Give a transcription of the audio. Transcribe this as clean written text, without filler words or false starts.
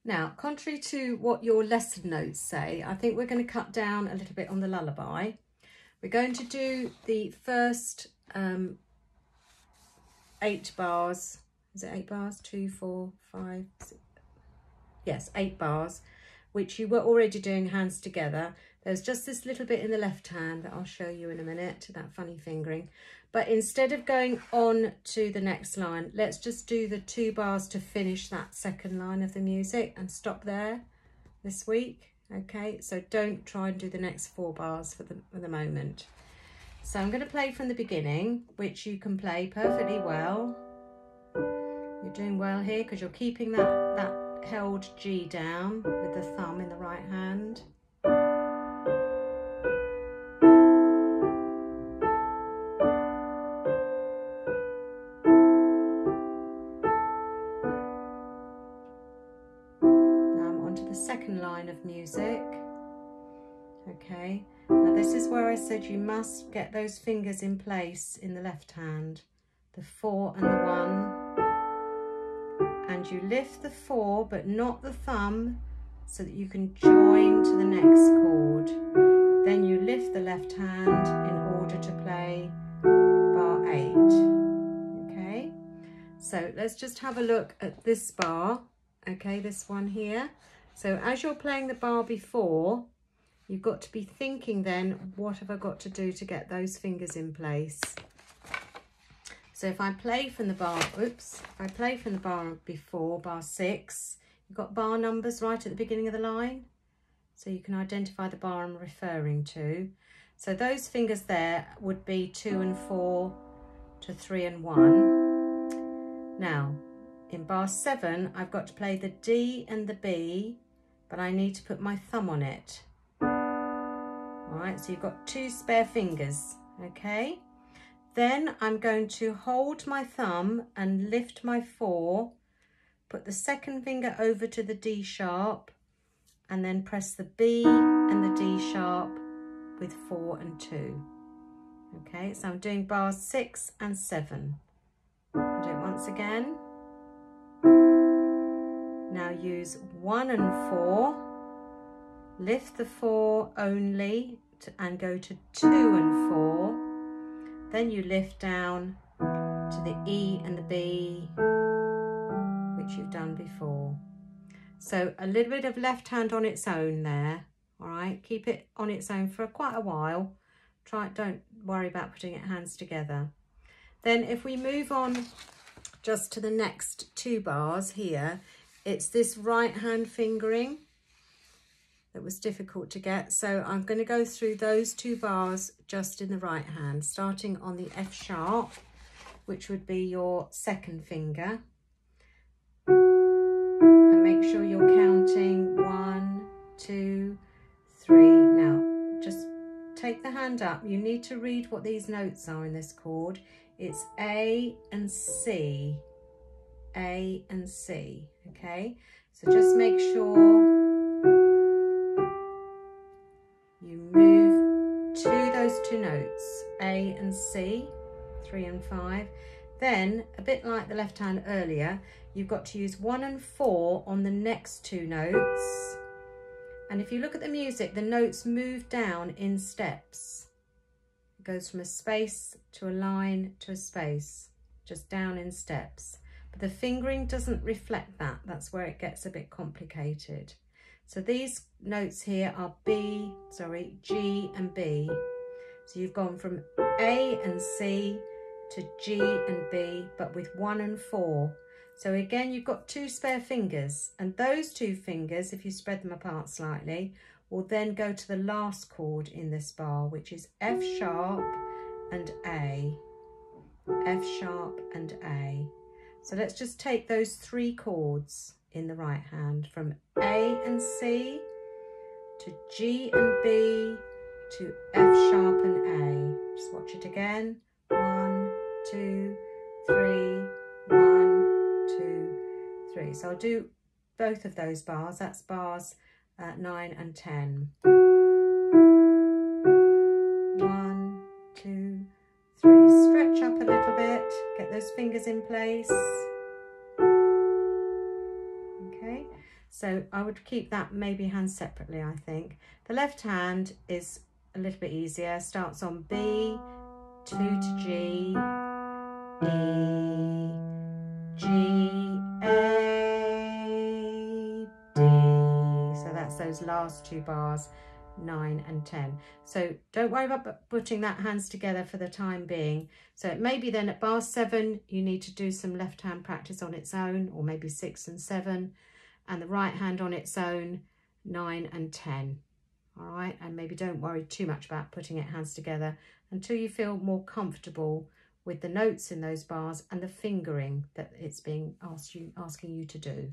Now, contrary to what your lesson notes say, I think we're going to cut down a little bit on the lullaby. We're going to do the first 8 bars. Is it 8 bars? 2, 4, 5, 6. Yes, 8 bars, which you were already doing hands together. There's just this little bit in the left hand that I'll show you in a minute, that funny fingering. But instead of going on to the next line, let's just do the 2 bars to finish that second line of the music and stop there this week. Okay, so don't try and do the next 4 bars for the moment. So I'm going to play from the beginning, which you can play perfectly well. You're doing well here because you're keeping that held G down with the thumb in the right hand. Now I'm onto the second line of music. Okay, now this is where I said you must get those fingers in place in the left hand, the 4 and the 1, and you lift the 4 but not the thumb so that you can join to the next chord. Then you lift the left hand in order to play bar 8. Okay, so let's just have a look at this bar. Okay, this one here. So as you're playing the bar before, you've got to be thinking then, what have I got to do to get those fingers in place? So if I play from the bar, if I play from the bar before, bar 6, you've got bar numbers right at the beginning of the line. So you can identify the bar I'm referring to. So those fingers there would be 2 and 4 to 3 and 1. Now, in bar 7, I've got to play the D and the B, but I need to put my thumb on it. All right, so you've got 2 spare fingers, okay? Then I'm going to hold my thumb and lift my 4, put the second finger over to the D sharp, and then press the B and the D sharp with 4 and 2. Okay, so I'm doing bars 6 and 7. I'll do it once again. Now use 1 and 4, lift the 4 only and go to 2 and 4. Then you lift down to the E and the B, which you've done before. So a little bit of left hand on its own there, all right? Keep it on its own for quite a while. Don't worry about putting it hands together. Then if we move on just to the next 2 bars here, it's this right hand fingering that was difficult to get. So I'm going to go through those 2 bars just in the right hand, starting on the F sharp, which would be your second finger. And make sure you're counting 1, 2, 3. Now, just take the hand up. You need to read what these notes are in this chord. It's A and C. A and C, okay? So just make sure you move to those 2 notes, A and C, 3 and 5. Then, a bit like the left hand earlier, you've got to use 1 and 4 on the next 2 notes. And if you look at the music, the notes move down in steps. It goes from a space to a line to a space, just down in steps. But the fingering doesn't reflect that. That's where it gets a bit complicated. So these notes here are G and B. So you've gone from A and C to G and B, but with 1 and 4. So again, you've got 2 spare fingers, and those 2 fingers, if you spread them apart slightly, will then go to the last chord in this bar, which is F sharp and A. F sharp and A. So let's just take those 3 chords in the right hand, from A and C to G and B to F sharp and A. Just watch it again. 1, 2, 3, 1, 2, 3. So I'll do both of those bars. That's bars 9 and 10. 1, 2, 3. Stretch up a little bit. Get those fingers in place. Okay, so I would keep that maybe hands separately, I think. The left hand is a little bit easier, starts on B, 2 to G, E, G, A, D. So that's those last two bars, 9 and 10. So don't worry about putting that hands together for the time being. So maybe then at bar 7 you need to do some left hand practice on its own, or maybe 6 and 7, and the right hand on its own, 9 and 10. All right, and maybe don't worry too much about putting it hands together until you feel more comfortable with the notes in those bars and the fingering that it's being asking you to do.